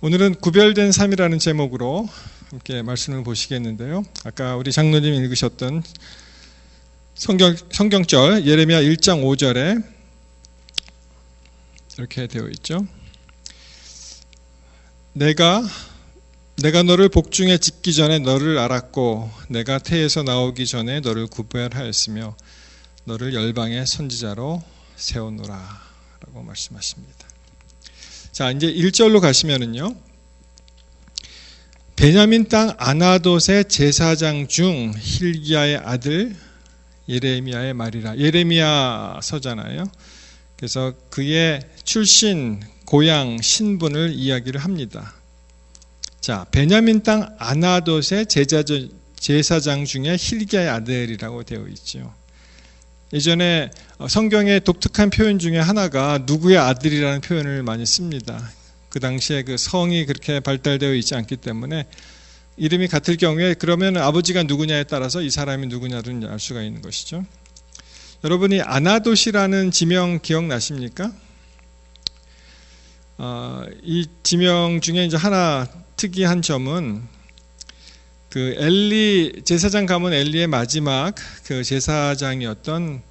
오늘은 구별된 삶이라는 제목으로 함께 말씀을 보시겠는데요. 아까 우리 장로님이 읽으셨던 성경절 예레미야 1장 5절에 이렇게 되어 있죠. 내가 너를 복중에 짓기 전에 너를 알았고 내가 태에서 나오기 전에 너를 구별하였으며 너를 열방의 선지자로 세우노라 라고 말씀하십니다. 자, 이제 1절로 가시면은요. 베냐민 땅 아나돗의 제사장 중 힐기야의 아들 예레미야의 말이라. 예레미야서잖아요. 그래서 그의 출신, 고향, 신분을 이야기를 합니다. 자, 베냐민 땅 아나돗의 제사장 중에 힐기야의 아들이라고 되어 있죠. 예전에 성경의 독특한 표현 중에 하나가 누구의 아들이라는 표현을 많이 씁니다. 그 당시에 그 성이 그렇게 발달되어 있지 않기 때문에 이름이 같을 경우에 그러면 아버지가 누구냐에 따라서 이 사람이 누구냐를 알 수가 있는 것이죠. 여러분이 아나돗이라는 지명 기억나십니까? 이 지명 중에 이제 하나 특이한 점은 그 엘리 제사장 가문 엘리의 마지막 그 제사장이었던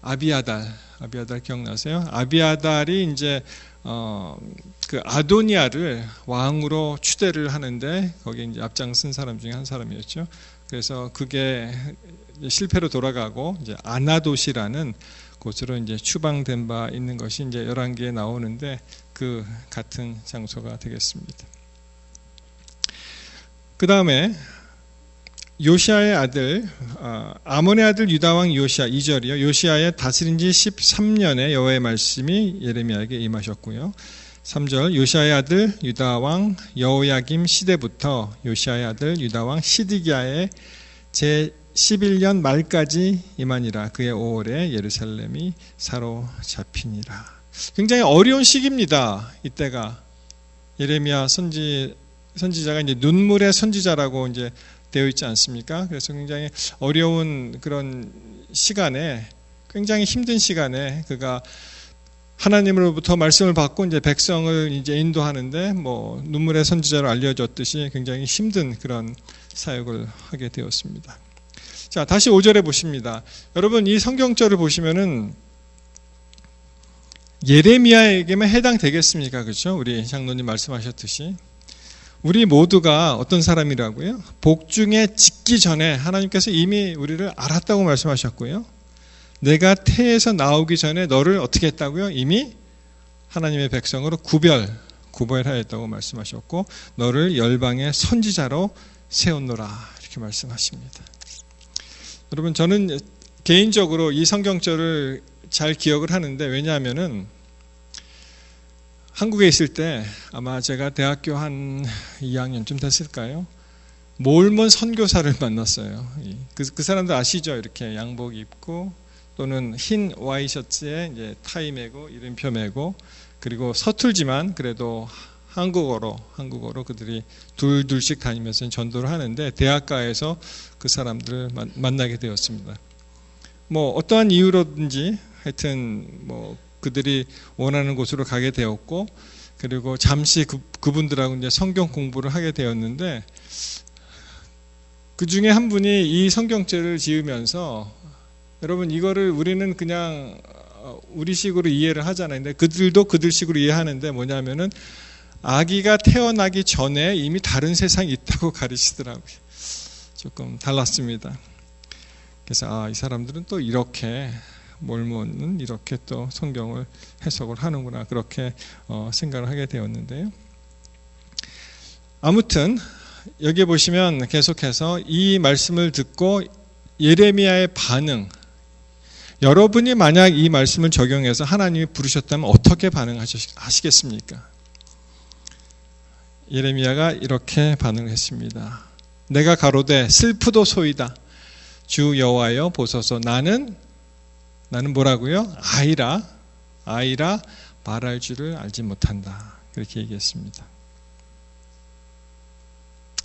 아비아달 기억나세요? 아비아달이 이제 그 아도니아를 왕으로 추대를 하는데 거기에 이제 앞장선 사람 중에 한 사람이었죠. 그래서 그게 실패로 돌아가고 이제 아나돗이라는 곳으로 이제 추방된 바 있는 것이 이제 11개에 나오는데 그 같은 장소가 되겠습니다. 그 다음에 요시아의 아들, 아몬의 아들 유다왕 요시아 2절이요. 요시아의 다스린 지 13년에 여호와의 말씀이 예레미야에게 임하셨고요. 3절 요시아의 아들 유다왕 여호야김 시대부터 요시아의 아들 유다왕 시드기야의 제11년 말까지 임하니라. 그의 5월에 예루살렘이 사로잡히니라. 굉장히 어려운 시기입니다. 이때가 예레미야 선지자가 이제 눈물의 선지자라고 이제 되어 있지 않습니까? 그래서 굉장히 어려운 그런 시간에, 굉장히 힘든 시간에 그가 하나님으로부터 말씀을 받고 이제 백성을 이제 인도하는데 뭐 눈물의 선지자로 알려졌듯이 굉장히 힘든 그런 사역을 하게 되었습니다. 자, 다시 5절에 보십니다. 여러분 이 성경절을 보시면은 예레미야에게만 해당되겠습니까? 그렇죠? 우리 장로님 말씀하셨듯이. 우리 모두가 어떤 사람이라고요? 복중에 짓기 전에 하나님께서 이미 우리를 알았다고 말씀하셨고요. 내가 태에서 나오기 전에 너를 어떻게 했다고요? 이미 하나님의 백성으로 구별하였다고 말씀하셨고 너를 열방의 선지자로 세웠노라 이렇게 말씀하십니다. 여러분 저는 개인적으로 이 성경절을 잘 기억을 하는데 왜냐하면은 한국에 있을 때 아마 제가 대학교 한 2학년쯤 됐을까요? 몰몬 선교사를 만났어요. 그 사람들 아시죠? 이렇게 양복 입고 또는 흰 와이셔츠에 이제 타이 메고 이름표 메고 그리고 서툴지만 그래도 한국어로 그들이 둘씩 다니면서 전도를 하는데 대학가에서 그 사람들을 만나게 되었습니다. 뭐 어떠한 이유로든지 하여튼 뭐 그들이 원하는 곳으로 가게 되었고 그리고 잠시 그분들하고 이제 성경 공부를 하게 되었는데 그 중에 한 분이 이 성경죄를 지으면서 여러분 이거를 우리는 그냥 우리식으로 이해를 하잖아요. 근데 그들도 그들식으로 이해하는데 뭐냐면은 아기가 태어나기 전에 이미 다른 세상이 있다고 가르치더라고요. 조금 달랐습니다. 그래서 이 사람들은 또 이렇게 몰몬은 이렇게 또 성경을 해석을 하는구나 그렇게 생각을 하게 되었는데요. 아무튼 여기 보시면 계속해서 이 말씀을 듣고 예레미야의 반응, 여러분이 만약 이 말씀을 적용해서 하나님이 부르셨다면 어떻게 반응하시겠습니까? 예레미야가 이렇게 반응을 했습니다. 내가 가로되 슬프도소이다. 주 여호와여 보소서 나는 뭐라고요? 아이라 말할 줄을 알지 못한다. 그렇게 얘기했습니다.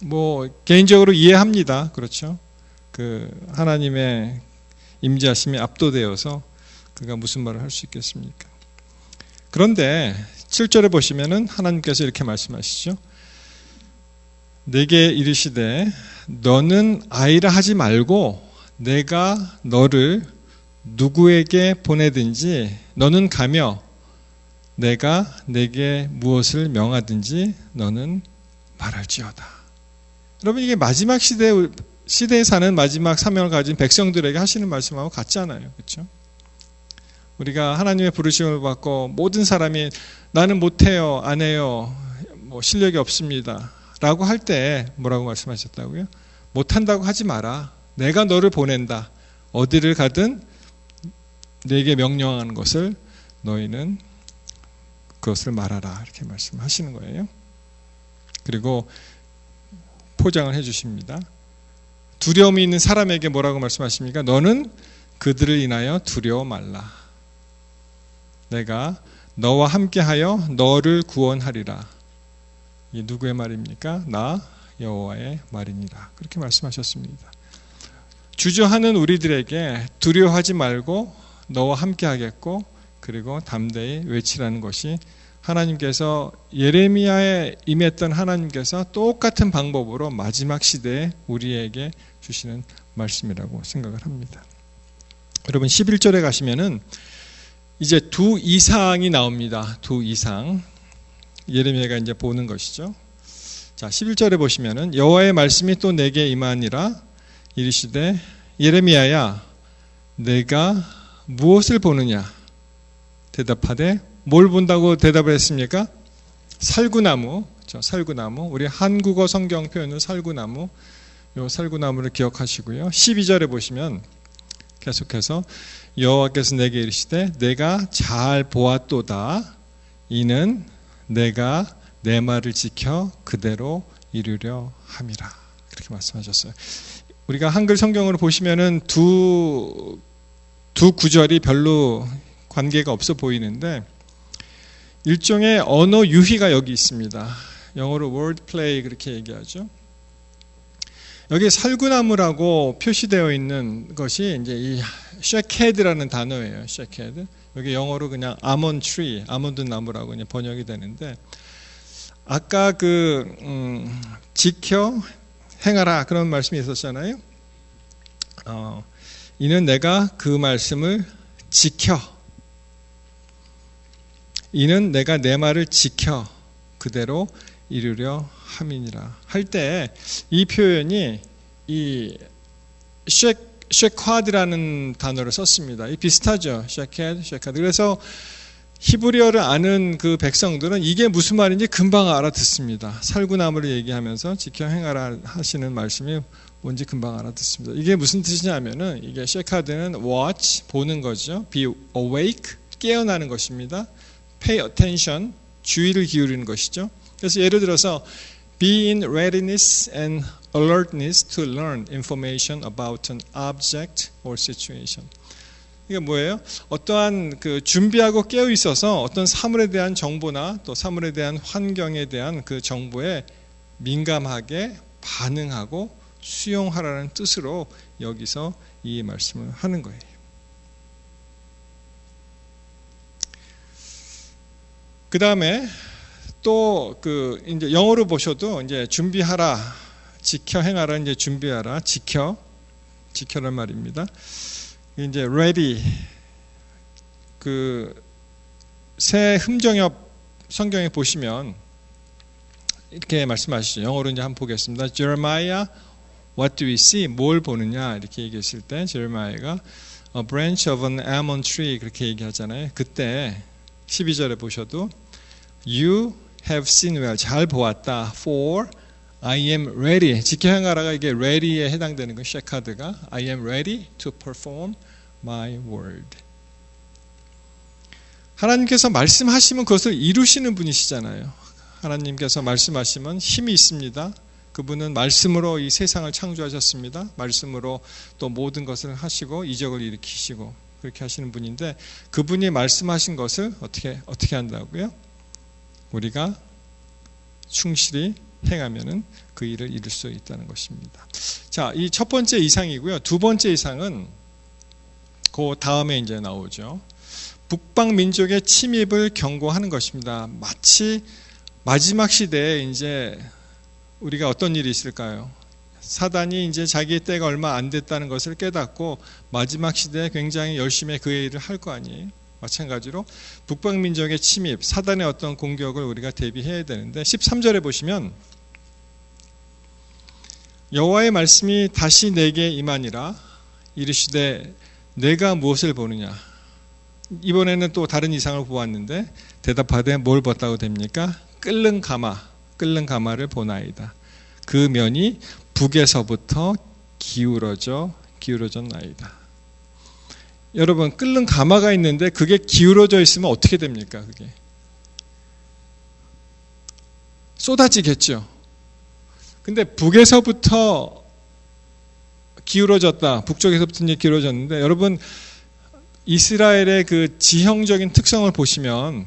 뭐 개인적으로 이해합니다. 그렇죠? 그 하나님의 임재하심에 압도되어서 그가 무슨 말을 할 수 있겠습니까? 그런데 7절에 보시면은 하나님께서 이렇게 말씀하시죠. 내게 이르시되 너는 아이라 하지 말고 내가 너를 누구에게 보내든지 너는 가며 내가 내게 무엇을 명하든지 너는 말할지어다. 여러분, 이게 마지막 시대에 사는 마지막 사명을 가진 백성들에게 하시는 말씀하고 같잖아요. 그렇죠? 우리가 하나님의 부르심을 받고 모든 사람이 나는 못해요, 안 해요, 뭐 실력이 없습니다 라고 할 때 뭐라고 말씀하셨다고요? 못한다고 하지 마라. 내가 너를 보낸다. 어디를 가든 내게 명령하는 것을 너희는 그것을 말하라. 이렇게 말씀하시는 거예요. 그리고 포장을 해주십니다. 두려움이 있는 사람에게 뭐라고 말씀하십니까? 너는 그들을 인하여 두려워 말라. 내가 너와 함께하여 너를 구원하리라. 이 누구의 말입니까? 나 여호와의 말이니라. 그렇게 말씀하셨습니다. 주저하는 우리들에게 두려워하지 말고 너와 함께하겠고 그리고 담대히 외치라는 것이 하나님께서 예레미야에 임했던 하나님께서 똑같은 방법으로 마지막 시대에 우리에게 주시는 말씀이라고 생각을 합니다. 여러분 11절에 가시면은 이제 두 이상이 나옵니다. 두 이상. 예레미야가 이제 보는 것이죠. 자, 11절에 보시면은 여호와의 말씀이 또 내게 임하니라 이르시되 예레미야야 내가 무엇을 보느냐 대답하되 뭘 본다고 대답을 했습니까? 살구나무. 그렇죠? 살구나무. 우리 한국어 성경 표현은 살구나무. 요 살구나무를 기억하시고요. 12절에 보시면 계속해서 여호와께서 내게 이르시되 내가 잘 보았도다. 이는 내가 내 말을 지켜 그대로 이루려 함이라. 그렇게 말씀하셨어요. 우리가 한글 성경으로 보시면은 두 구절이 별로 관계가 없어 보이는데 일종의 언어 유희가 여기 있습니다. 영어로 word play 그렇게 얘기하죠. 여기 살구나무라고 표시되어 있는 것이 이제 이 쉐케드라는 단어예요. 쉐케드. 여기 영어로 그냥 아몬드 트리, 아몬드 나무라고 이제 번역이 되는데 아까 지켜 행하라 그런 말씀이 있었잖아요. 이는 내가 그 말씀을 지켜. 이는 내가 내 말을 지켜 그대로 이루려 함이니라. 할 때 이 표현이 이 쉐카드라는 단어를 썼습니다. 이 비슷하죠. 쉐카드. 그래서 히브리어를 아는 그 백성들은 이게 무슨 말인지 금방 알아듣습니다. 살구나무를 얘기하면서 지켜 행하라 하시는 말씀이 뭔지 금방 알아듣습니다. 이게 무슨 뜻이냐면은 이게 쉐카드는 watch 보는 거죠. be awake 깨어나는 것입니다. pay attention 주의를 기울이는 것이죠. 그래서 예를 들어서 be in readiness and alertness to learn information about an object or situation. 이게 뭐예요? 어떠한 준비하고 깨어 있어서 어떤 사물에 대한 정보나 또 사물에 대한 환경에 대한 그 정보에 민감하게 반응하고 수용하라는 뜻으로 여기서 이 말씀을 하는 거예요. 그 다음에 또 이제 영어로 보셔도 이제 준비하라, 지켜 행하라, 이제 준비하라, 지켜란 말입니다. 이제 ready 새 흠정협 성경에 보시면 이렇게 말씀하시죠. 영어로 이제 한번 보겠습니다. Jeremiah, what do we see? 뭘 보느냐 이렇게 얘기했을 때 제레미야가 a branch of an almond tree 그렇게 얘기하잖아요. 그때 12절에 보셔도 You have seen well 잘 보았다. For I am ready 지켜 행하라가 이게 ready에 해당되는 거 쉐카드가 I am ready to perform my word. 하나님께서 말씀하시면 그것을 이루시는 분이시잖아요. 하나님께서 말씀하시면 힘이 있습니다. 그분은 말씀으로 이 세상을 창조하셨습니다. 말씀으로 또 모든 것을 하시고 이적을 일으키시고 그렇게 하시는 분인데 그분이 말씀하신 것을 어떻게 한다고요? 우리가 충실히 행하면은 그 일을 이룰 수 있다는 것입니다. 자, 이 첫 번째 이상이고요. 두 번째 이상은 그 다음에 이제 나오죠. 북방 민족의 침입을 경고하는 것입니다. 마치 마지막 시대에 이제 우리가 어떤 일이 있을까요? 사단이 이제 자기의 때가 얼마 안 됐다는 것을 깨닫고 마지막 시대에 굉장히 열심히 그의 일을 할 거 아니에요. 마찬가지로 북방 민족의 침입, 사단의 어떤 공격을 우리가 대비해야 되는데 13절에 보시면 여호와의 말씀이 다시 내게 임하니라 이르시되 내가 무엇을 보느냐. 이번에는 또 다른 이상을 보았는데 대답하되 뭘 봤다고 됩니까? 끓는 가마를 보나이다. 그 면이 북에서부터 기울어졌나이다. 여러분, 끓는 가마가 있는데 그게 기울어져 있으면 어떻게 됩니까? 그게 쏟아지겠죠. 근데 북에서부터 기울어졌다. 북쪽에서부터 이제 기울어졌는데 여러분, 이스라엘의 그 지형적인 특성을 보시면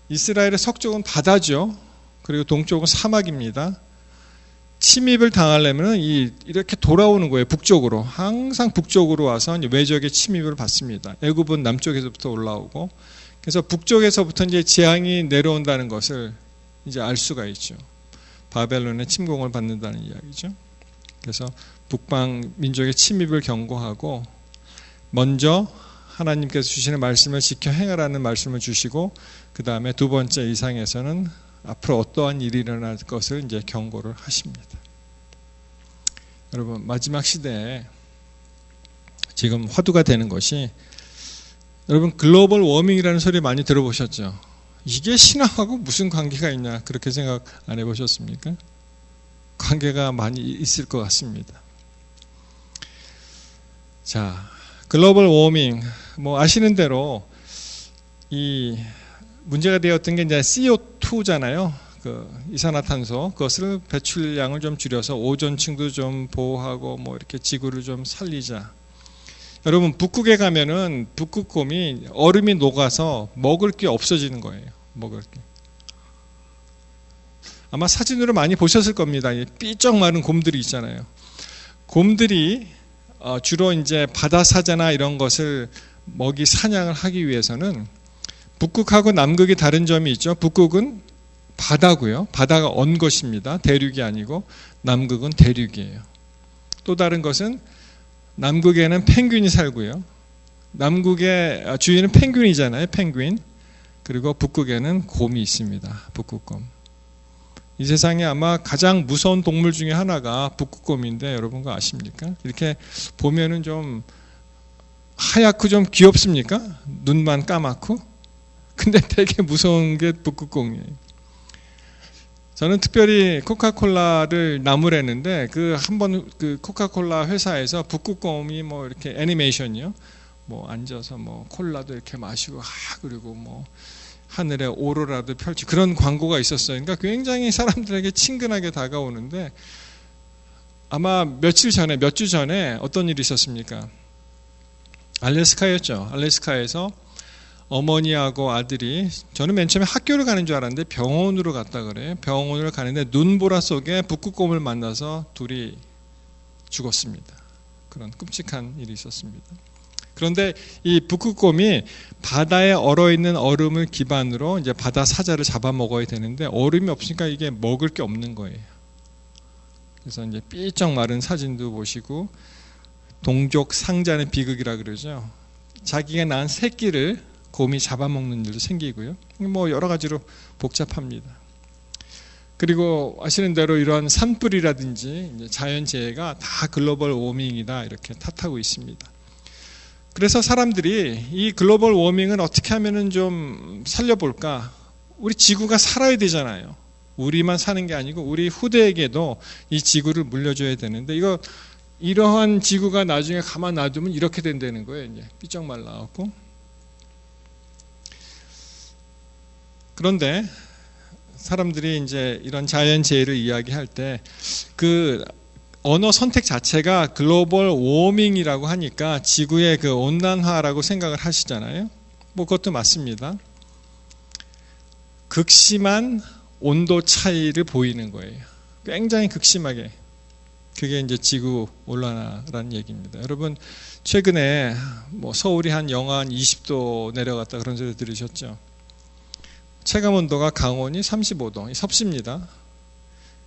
이스라엘의 서쪽은 바다죠. 그리고 동쪽은 사막입니다. 침입을 당하려면 이렇게 돌아오는 거예요. 북쪽으로. 항상 북쪽으로 와서 외적의 침입을 받습니다. 애굽은 남쪽에서부터 올라오고, 그래서 북쪽에서부터 이제 재앙이 내려온다는 것을 이제 알 수가 있죠. 바벨론의 침공을 받는다는 이야기죠. 그래서 북방 민족의 침입을 경고하고 먼저 하나님께서 주시는 말씀을 지켜 행하라는 말씀을 주시고, 그 다음에 두 번째 이상에서는 앞으로 어떠한 일이 일어날 것을 이제 경고를 하십니다. 여러분, 마지막 시대에 지금 화두가 되는 것이, 여러분 글로벌 워밍이라는 소리 많이 들어보셨죠? 이게 신앙하고 무슨 관계가 있냐, 그렇게 생각 안 해보셨습니까? 관계가 많이 있을 것 같습니다. 자, 글로벌 워밍, 뭐 아시는 대로 이 문제가 되었던 게 이제 CO2잖아요. 그 이산화탄소, 그것을 배출량을 좀 줄여서 오존층도 좀 보호하고 뭐 이렇게 지구를 좀 살리자. 여러분, 북극에 가면은 북극곰이 얼음이 녹아서 먹을 게 없어지는 거예요. 먹을 게. 아마 사진으로 많이 보셨을 겁니다. 삐쩍 마른 곰들이 있잖아요. 곰들이 주로 이제 바다 사자나 이런 것을 먹이 사냥을 하기 위해서는 북극하고 남극이 다른 점이 있죠. 북극은 바다고요. 바다가 언 것입니다. 대륙이 아니고, 남극은 대륙이에요. 또 다른 것은 남극에는 펭귄이 살고요. 남극의 주인은 펭귄이잖아요. 펭귄. 그리고 북극에는 곰이 있습니다. 북극곰. 이 세상에 아마 가장 무서운 동물 중에 하나가 북극곰인데 여러분 그거 아십니까? 이렇게 보면은 좀 하얗고 좀 귀엽습니까? 눈만 까맣고. 근데 되게 무서운 게 북극곰이에요. 저는 특별히 코카콜라를 나무랬는데 한번 그 코카콜라 회사에서 북극곰이 뭐 이렇게 애니메이션이요. 뭐 앉아서 뭐 콜라도 이렇게 마시고 그리고 뭐 하늘에 오로라도 펼치, 그런 광고가 있었어요. 그러니까 굉장히 사람들에게 친근하게 다가오는데, 아마 몇 주 전에 어떤 일이 있었습니까? 알래스카였죠. 알래스카에서 어머니하고 아들이, 저는 맨 처음에 학교를 가는 줄 알았는데 병원으로 갔다 그래요. 병원을 가는데 눈보라 속에 북극곰을 만나서 둘이 죽었습니다. 그런 끔찍한 일이 있었습니다. 그런데 이 북극곰이 바다에 얼어있는 얼음을 기반으로 이제 바다 사자를 잡아먹어야 되는데 얼음이 없으니까 이게 먹을 게 없는 거예요. 그래서 이제 삐쩍 마른 사진도 보시고, 동족 상잔의 비극이라 그러죠. 자기가 낳은 새끼를 곰이 잡아먹는 일도 생기고요. 뭐 여러 가지로 복잡합니다. 그리고 아시는 대로 이러한 산불이라든지 이제 자연재해가 다 글로벌 워밍이다 이렇게 탓하고 있습니다. 그래서 사람들이 이 글로벌 워밍을 어떻게 하면은 좀 살려볼까? 우리 지구가 살아야 되잖아요. 우리만 사는 게 아니고 우리 후대에게도 이 지구를 물려줘야 되는데, 이러한 지구가 나중에 가만 놔두면 이렇게 된다는 거예요. 이제 삐쩍 말라갖고. 그런데 사람들이 이제 이런 자연재해를 이야기할 때 그 언어 선택 자체가 글로벌 워밍이라고 하니까 지구의 그 온난화라고 생각을 하시잖아요. 뭐 그것도 맞습니다. 극심한 온도 차이를 보이는 거예요. 굉장히 극심하게. 그게 이제 지구 온난화라는 얘기입니다. 여러분 최근에 뭐 서울이 한 영하 한 20도 내려갔다 그런 소리 들으셨죠? 체감 온도가 강원이 35도, 섭씨입니다.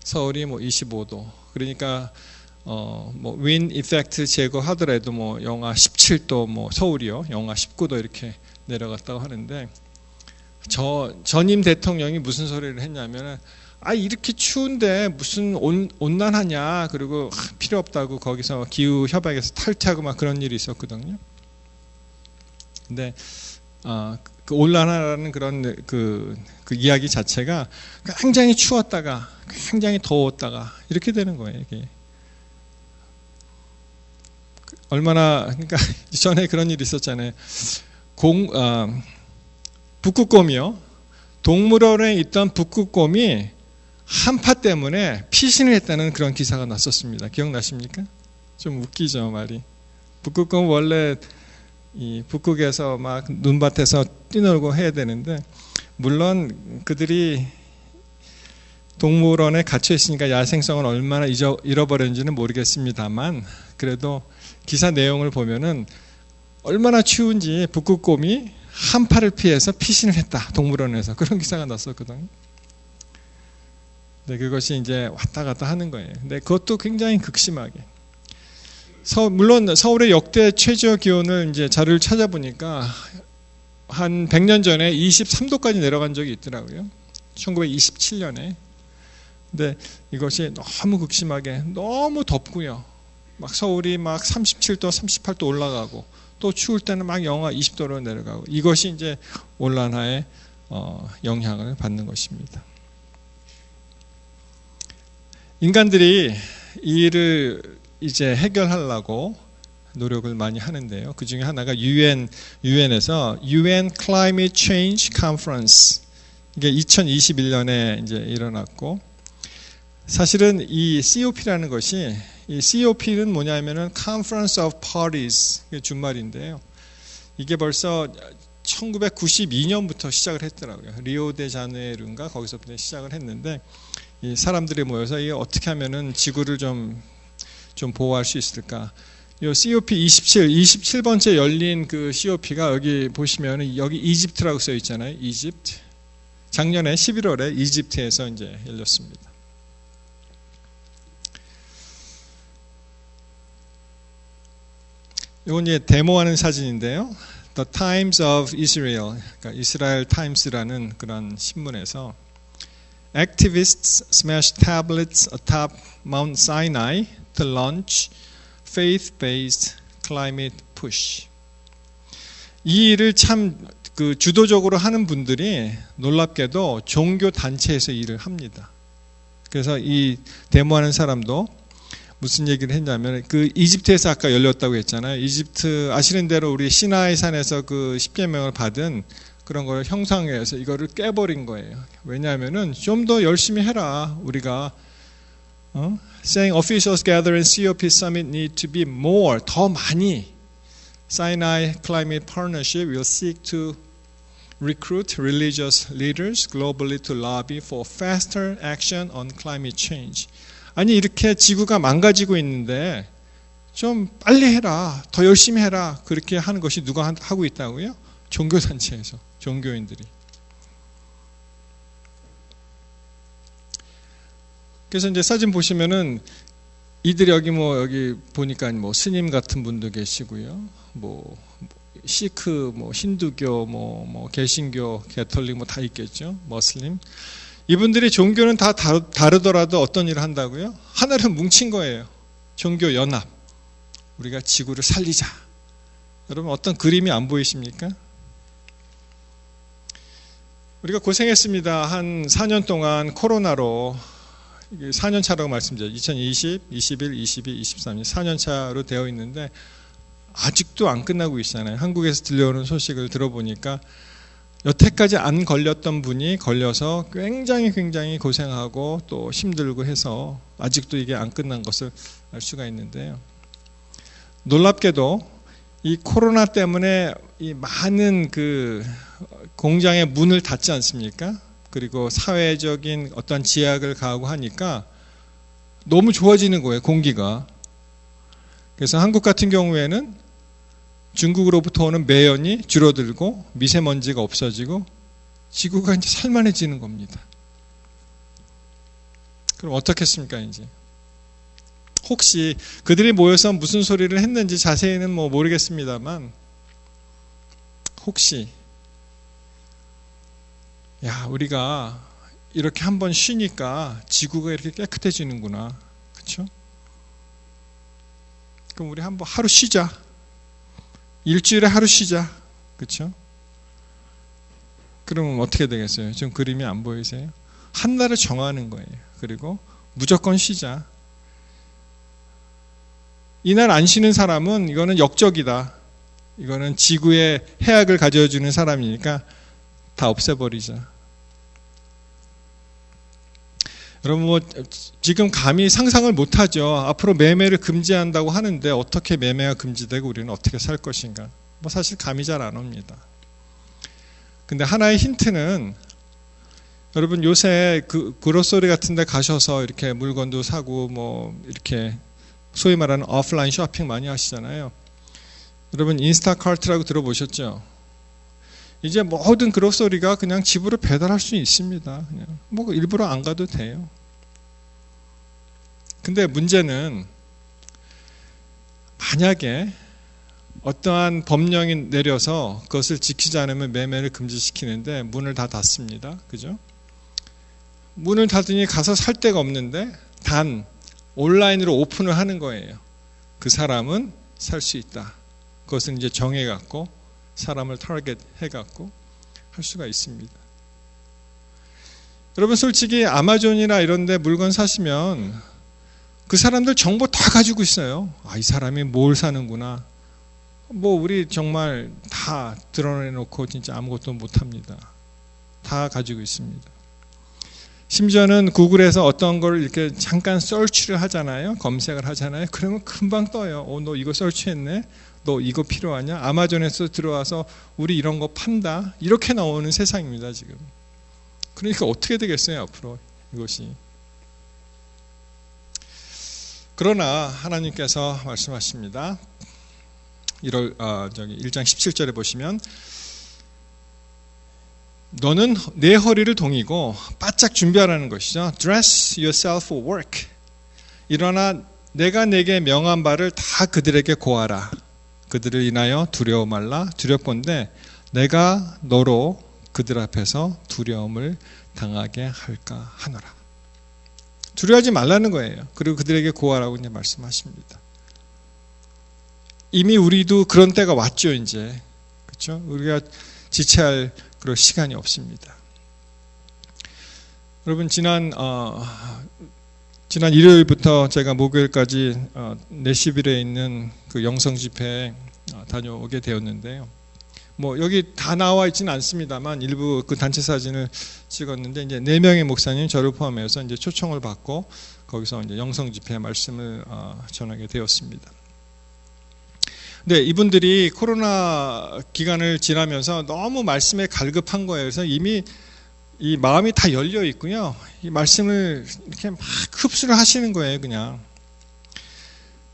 서울이 뭐 25도. 그러니까 뭐 윈 이펙트 제거하더라도 뭐 영하 17도, 뭐 서울이요, 영하 19도 이렇게 내려갔다고 하는데, 전임 대통령이 무슨 소리를 했냐면은, 이렇게 추운데 무슨 온난하냐, 그리고 필요 없다고 거기서 기후 협약에서 탈퇴하고 막 그런 일이 있었거든요. 근데 그 온난화라는 그런 그 이야기 자체가 굉장히 추웠다가 굉장히 더웠다가 이렇게 되는 거예요. 이게 얼마나, 그러니까 전에 그런 일이 있었잖아요. 북극곰이요. 동물원에 있던 북극곰이 한파 때문에 피신을 했다는 그런 기사가 났었습니다. 기억나십니까? 좀 웃기죠, 말이. 북극곰 원래 이 북극에서 막 눈밭에서 뛰놀고 해야 되는데, 물론 그들이 동물원에 갇혀 있으니까 야생성을 얼마나 잃어버렸는지는 모르겠습니다만, 그래도 기사 내용을 보면은 얼마나 추운지 북극곰이 한파를 피해서 피신을 했다, 동물원에서. 그런 기사가 났었거든요. 네, 그것이 이제 왔다 갔다 하는 거예요. 근데 그것도 굉장히 극심하게. 물론 서울의 역대 최저 기온을 이제 자료를 찾아보니까 한 100년 전에 23도까지 내려간 적이 있더라고요. 1927년에. 근데 이것이 너무 극심하게, 너무 덥고요. 막 서울이 막 37도, 38도 올라가고, 또 추울 때는 막 영하 20도로 내려가고, 이것이 이제 온난화의 영향을 받는 것입니다. 인간들이 이 일을 이제 해결하려고 노력을 많이 하는데요. 그 중에 하나가 유엔에서 UN Climate Change Conference, 이게 2021년에 이제 일어났고, 사실은 이 COP라는 것이, 이 COP는 뭐냐면은 Conference of Parties, 이게 준말인데요. 이게 벌써 1992년부터 시작을 했더라고요. 리오데자네이루인가 거기서부터 시작을 했는데, 이 사람들이 모여서 이게 어떻게 하면은 지구를 좀 보호할 수 있을까? 이 COP 27번째 열린 그 COP가 여기 보시면은 여기 이집트라고 써 있잖아요. 이집트. 작년에 11월에 이집트에서 이제 열렸습니다. 이건 이제 데모하는 사진인데요. The Times of Israel, 그러니까 이스라엘 타임스라는 그런 신문에서 Activists smash tablets atop Mount Sinai to launch faith-based climate push. 이 일을 참 그 주도적으로 하는 분들이 놀랍게도 종교 단체에서 일을 합니다. 그래서 이 데모하는 사람도 무슨 얘기를 했냐면, 그 이집트에서 아까 열렸다고 했잖아요. 이집트 아시는 대로 우리 시나이 산에서 그 십계명을 받은 그런 걸 형상화해서 이거를 깨버린 거예요. 왜냐하면은 좀 더 열심히 해라. 우리가 saying officials gathering COP summit need to be more, 더 많이. Sinai Climate Partnership will seek to recruit religious leaders globally to lobby for faster action on climate change. 아니 이렇게 지구가 망가지고 있는데 좀 빨리 해라, 더 열심히 해라, 그렇게 하는 것이 누가 하고 있다고요? 종교단체에서, 종교인들이. 그래서 이제 사진 보시면은 이들이 여기 보니까 스님 같은 분도 계시고요, 시크, 힌두교, 개신교, 개톨릭 다 있겠죠, 머슬림. 이분들이 종교는 다 다르더라도 어떤 일을 한다고요? 하나를 뭉친 거예요. 종교 연합. 우리가 지구를 살리자. 여러분 어떤 그림이 안 보이십니까? 우리가 고생했습니다. 한 4년 동안 코로나로, 4년 차라고 말씀드려요. 2020, 21, 22, 23년 4년 차로 되어 있는데 아직도 안 끝나고 있잖아요. 한국에서 들려오는 소식을 들어보니까 여태까지 안 걸렸던 분이 걸려서 굉장히 고생하고 또 힘들고 해서 아직도 이게 안 끝난 것을 알 수가 있는데요. 놀랍게도 이 코로나 때문에 이 많은 그 공장의 문을 닫지 않습니까? 그리고 사회적인 어떤 제약을 가하고 하니까 너무 좋아지는 거예요, 공기가. 그래서 한국 같은 경우에는 중국으로부터 오는 매연이 줄어들고 미세먼지가 없어지고 지구가 이제 살만해지는 겁니다. 그럼 어떻겠습니까, 이제? 혹시 그들이 모여서 무슨 소리를 했는지 자세히는 뭐 모르겠습니다만, 혹시, 야, 우리가 이렇게 한번 쉬니까 지구가 이렇게 깨끗해지는구나. 그렇죠? 그럼 우리 한번 하루 쉬자. 일주일에 하루 쉬자. 그렇죠? 그러면 어떻게 되겠어요? 좀 그림이 안 보이세요? 한 날을 정하는 거예요. 그리고 무조건 쉬자. 이날 안 쉬는 사람은 이거는 역적이다. 이거는 지구에 해악을 가져주는 사람이니까 다 없애버리자. 여러분, 뭐 지금 감히 상상을 못하죠. 앞으로 매매를 금지한다고 하는데 어떻게 매매가 금지되고 우리는 어떻게 살 것인가. 뭐 사실 감이 잘 안 옵니다. 근데 하나의 힌트는, 여러분 요새 그로서리 같은 데 가셔서 이렇게 물건도 사고 뭐 이렇게 소위 말하는 오프라인 쇼핑 많이 하시잖아요. 여러분 인스타카트라고 들어보셨죠? 이제 모든 그로서리가 그냥 집으로 배달할 수 있습니다. 그냥 뭐 일부러 안 가도 돼요. 근데 문제는 만약에 어떠한 법령이 내려서 그것을 지키지 않으면 매매를 금지시키는데 문을 다 닫습니다. 그죠? 문을 닫으니 가서 살 데가 없는데 단 온라인으로 오픈을 하는 거예요. 그 사람은 살 수 있다. 그것은 이제 정해갖고 사람을 타겟 해갖고 할 수가 있습니다. 여러분 솔직히 아마존이나 이런 데 물건 사시면 그 사람들 정보 다 가지고 있어요. 아, 이 사람이 뭘 사는구나. 뭐 우리 정말 다 드러내놓고 진짜 아무것도 못합니다. 다 가지고 있습니다. 심지어는 구글에서 어떤 걸 이렇게 잠깐 서치를 하잖아요. 검색을 하잖아요. 그러면 금방 떠요. 너 이거 서치했네. 너 이거 필요하냐? 아마존에서 들어와서 우리 이런 거 판다. 이렇게 나오는 세상입니다, 지금. 그러니까 어떻게 되겠어요, 앞으로 이것이. 그러나 하나님께서 말씀하십니다. 1장 17절에 보시면 너는 내 허리를 동이고 바짝 준비하라는 것이죠. Dress yourself for work. 일어나 내가 내게 명한 바를 다 그들에게 고하라. 그들을 인하여 두려워 말라. 두렵건대 내가 너로 그들 앞에서 두려움을 당하게 할까 하노라. 두려워하지 말라는 거예요. 그리고 그들에게 고하라고 이제 말씀하십니다. 이미 우리도 그런 때가 왔죠, 이제. 그렇죠? 우리가 지체할 그런 시간이 없습니다. 여러분, 지난 일요일부터 제가 목요일까지 내시빌에 있는 그 영성 집회에 다녀오게 되었는데요. 뭐 여기 다 나와 있지는 않습니다만 일부 그 단체 사진을 찍었는데 이제 4명의 목사님 저를 포함해서 이제 초청을 받고 거기서 이제 영성 집회 말씀을 전하게 되었습니다. 근데 이분들이 코로나 기간을 지나면서 너무 말씀에 갈급한 거예요. 그래서 이미 이 마음이 다 열려 있고요. 이 말씀을 이렇게 막 흡수를 하시는 거예요, 그냥.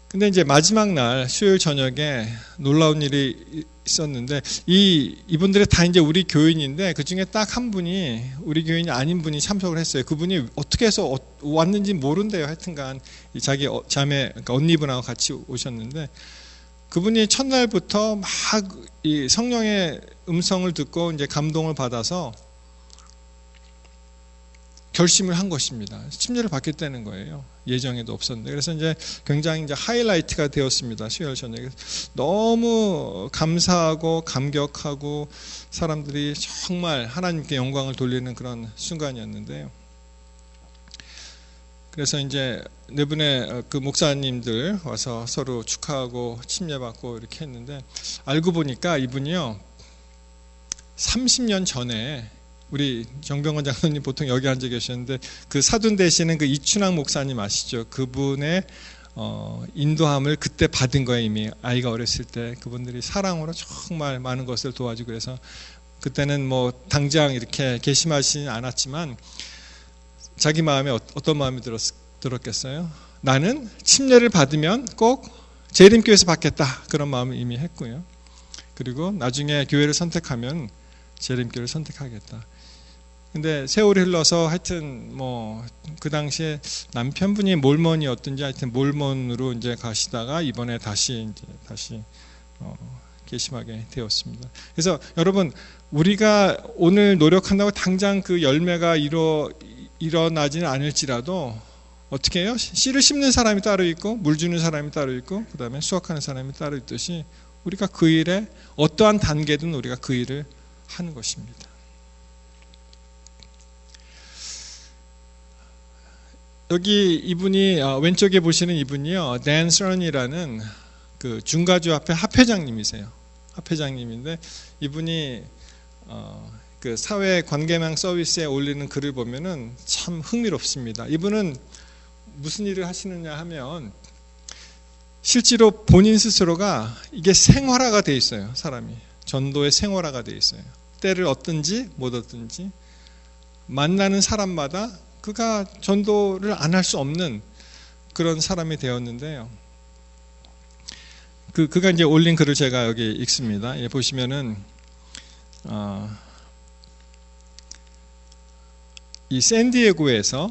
근데 이제 마지막 날 수요일 저녁에 놀라운 일이 있었는데 이분들이 다 이제 우리 교인인데 그 중에 딱 한 분이 우리 교인이 아닌 분이 참석을 했어요. 그분이 어떻게 해서 왔는지 모른대요. 하여튼간 자기 자매 그러니까 언니분하고 같이 오셨는데 그분이 첫날부터 막 이 성령의 음성을 듣고 이제 감동을 받아서 결심을 한 것입니다. 침례를 받겠다는 거예요. 예정에도 없었는데. 그래서 이제 굉장히 이제 하이라이트가 되었습니다. 수요일 저녁에. 너무 감사하고 감격하고 사람들이 정말 하나님께 영광을 돌리는 그런 순간이었는데요. 그래서 이제 네 분의 그 목사님들 와서 서로 축하하고 침례받고 이렇게 했는데 알고 보니까 이분이요. 30년 전에 우리 정병원 장로님 보통 여기 앉아 계셨는데 그 사돈 되시는 그 이춘학 목사님 아시죠? 그분의 인도함을 그때 받은 거예요. 이미 아이가 어렸을 때 그분들이 사랑으로 정말 많은 것을 도와주고 그래서 그때는 뭐 당장 이렇게 개심하시진 않았지만 자기 마음에 어떤 마음이 들었겠어요? 나는 침례를 받으면 꼭 재림교회에서 받겠다. 그런 마음을 이미 했고요. 그리고 나중에 교회를 선택하면 재림교회를 선택하겠다. 근데 세월이 흘러서 하여튼 뭐 그 당시에 남편분이 몰몬이었든지 하여튼 몰몬으로 이제 가시다가 이번에 다시 개심하게 되었습니다. 그래서 여러분, 우리가 오늘 노력한다고 당장 그 열매가 일어나지는 않을지라도 어떻게 해요? 씨를 심는 사람이 따로 있고 물 주는 사람이 따로 있고 그 다음에 수확하는 사람이 따로 있듯이 우리가 그 일에 어떠한 단계든 우리가 그 일을 하는 것입니다. 여기 이분이 왼쪽에 보시는 이분이요, 댄 서런이라는 그 중가주합회 합회장님이세요. 합회장님인데 이분이 그 사회 관계망 서비스에 올리는 글을 보면은 참 흥미롭습니다. 이분은 무슨 일을 하시느냐 하면 실제로 본인 스스로가 이게 생활화가 돼 있어요. 사람이 전도의 생활화가 돼 있어요. 때를 얻든지 못 얻든지 만나는 사람마다 그가 전도를 안 할 수 없는 그런 사람이 되었는데요. 그가 이제 올린 글을 제가 여기 읽습니다. 예, 보시면은 이 샌디에고에서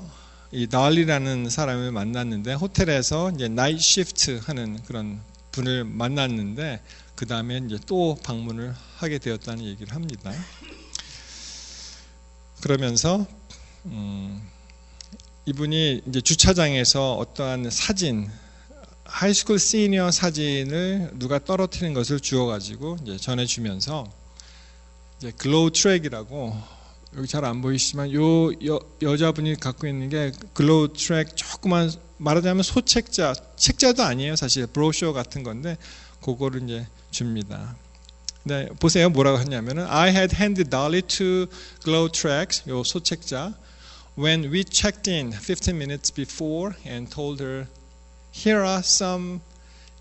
이 달리라는 사람을 만났는데 호텔에서 이제 나이트 시프트 하는 그런 분을 만났는데 그 다음에 이제 또 방문을 하게 되었다는 얘기를 합니다. 그러면서 이분이 이제 주차장에서 어떠한 사진, 하이스쿨 시니어 사진을 누가 떨어뜨린 것을 주워가지고 이제 전해주면서 이제 글로우 트랙이라고, 여기 잘 안 보이시지만 요 여자분이 갖고 있는 게 글로우 트랙, 조그만 말하자면 소책자, 책자도 아니에요 사실, 브로셔 같은 건데 그거를 이제 줍니다. 네, 보세요 뭐라고 했냐면은 I had handed Dolly two glow tracks, 요 소책자, when we checked in 15 minutes before and told her here are some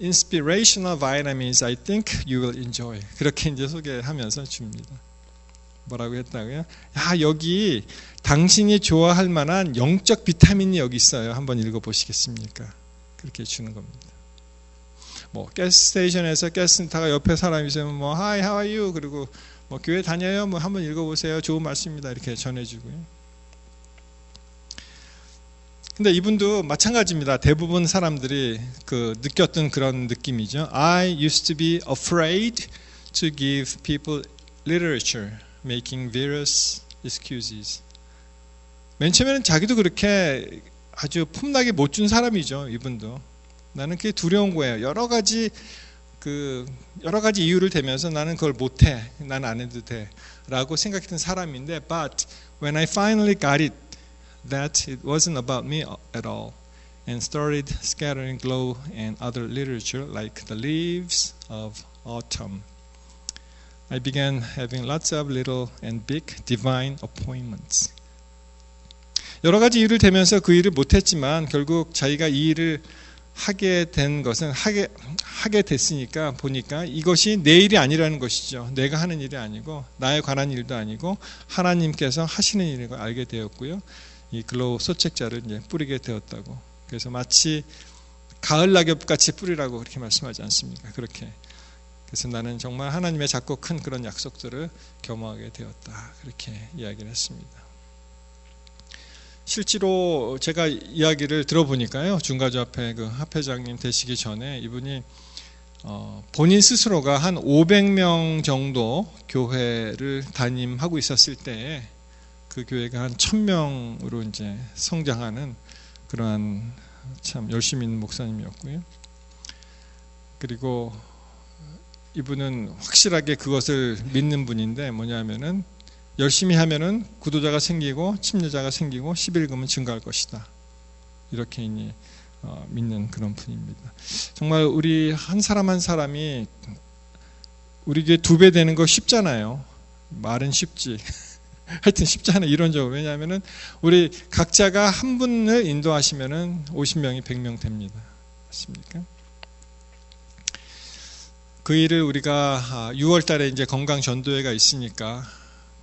inspirational vitamins I think you will enjoy. 그렇게 이제 소개하면서 줍니다. 뭐라고 했다고요? 야, 여기 당신이 좋아할 만한 영적 비타민이 여기 있어요. 한번 읽어보시겠습니까? 그렇게 주는 겁니다. 뭐 가스스테이션에서 가스센터가 옆에 사람이 있으면 뭐 Hi, how are you? 그리고 뭐 교회 다녀요? 뭐 한번 읽어보세요. 좋은 말씀입니다. 이렇게 전해주고요. 근데 이분도 마찬가지입니다. 대부분 사람들이 그 느꼈던 그런 느낌이죠. I used to be afraid to give people literature, making various excuses. 맨 처음에는 자기도 그렇게 아주 폼나게 못 준 사람이죠. 이분도. 나는 그게 두려운 거예요. 여러 가지 이유를 대면서 나는 그걸 못해, 나는 안 해도 돼라고 생각했던 사람인데, but when I finally got it, that it wasn't about me at all, and started scattering glow and other literature like the leaves of autumn, I began having lots of little and big divine appointments. 여러 가지 이유를 대면서 그 일을 못했지만 결국 자기가 이 일을 하게 된 것은 하게 됐으니까 보니까 이것이 내 일이 아니라는 것이죠. 내가 하는 일이 아니고 나에 관한 일도 아니고 하나님께서 하시는 일인 걸 알게 되었고요. 이 글로우 소책자를 이제 뿌리게 되었다고. 그래서 마치 가을 낙엽같이 뿌리라고 그렇게 말씀하지 않습니까? 그렇게. 그래서 나는 정말 하나님의 작고 큰 그런 약속들을 겸허하게 되었다. 그렇게 이야기를 했습니다. 실제로 제가 이야기를 들어보니까요, 중가주 앞에 그 합회장님 되시기 전에 이분이 본인 스스로가 한 500명 정도 교회를 담임하고 있었을 때에 그 교회가 한 1000명으로 이제 성장하는 그러한 참 열심히 있는 목사님이었고요. 그리고 이분은 확실하게 그것을 믿는 분인데 뭐냐면은 열심히 하면은 구도자가 생기고 침례자가 생기고 11금은 증가할 것이다. 이렇게 이제 믿는 그런 분입니다. 정말 우리 한 사람 한 사람이 우리 교회 2배 되는 거 쉽잖아요. 말은 쉽지. 하여튼 쉽지 않아요. 이론적으로. 왜냐하면은 우리 각자가 한 분을 인도하시면은 50명이 100명 됩니다. 맞습니까? 그 일을 우리가 6월 달에 이제 건강 전도회가 있으니까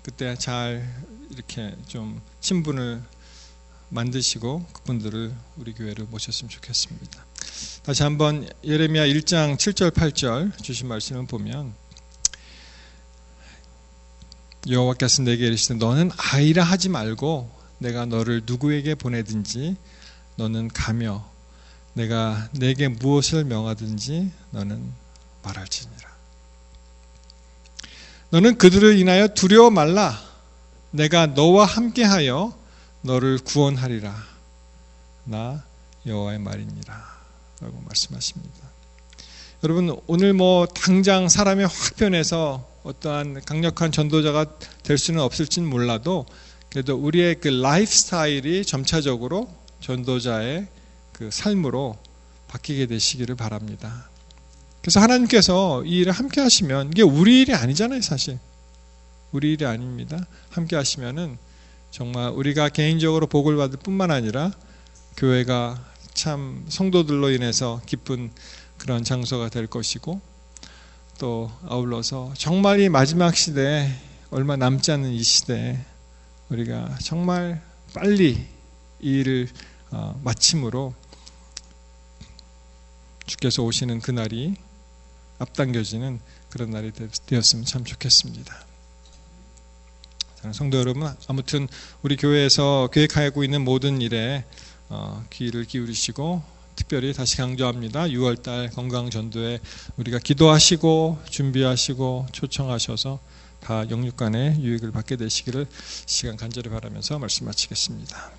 그때 잘 이렇게 좀 신분을 만드시고 그분들을 우리 교회로 모셨으면 좋겠습니다. 다시 한번 예레미야 1장 7절 8절 주신 말씀을 보면 여호와께서 내게 이르시되 너는 아이라 하지 말고 내가 너를 누구에게 보내든지 너는 가며 내가 내게 무엇을 명하든지 너는 말할지니라. 너는 그들을 인하여 두려워 말라. 내가 너와 함께하여 너를 구원하리라. 나 여호와의 말이니라 라고 말씀하십니다. 여러분, 오늘 당장 사람이 확 변해서 어떠한 강력한 전도자가 될 수는 없을지는 몰라도 그래도 우리의 그 라이프 스타일이 점차적으로 전도자의 그 삶으로 바뀌게 되시기를 바랍니다. 그래서 하나님께서 이 일을 함께 하시면 이게 우리 일이 아니잖아요. 사실 우리 일이 아닙니다. 함께 하시면은 정말 우리가 개인적으로 복을 받을 뿐만 아니라 교회가 참 성도들로 인해서 기쁜 그런 장소가 될 것이고, 또 아울러서 정말 이 마지막 시대에 얼마 남지 않은 이 시대에 우리가 정말 빨리 이 일을 마침으로 주께서 오시는 그날이 앞당겨지는 그런 날이 되었으면 참 좋겠습니다. 성도 여러분, 아무튼 우리 교회에서 계획하고 있는 모든 일에 귀를 기울이시고, 특별히 다시 강조합니다. 6월달 건강전도에 우리가 기도하시고 준비하시고 초청하셔서 다 영육간의 유익을 받게 되시기를 시간 간절히 바라면서 말씀 마치겠습니다.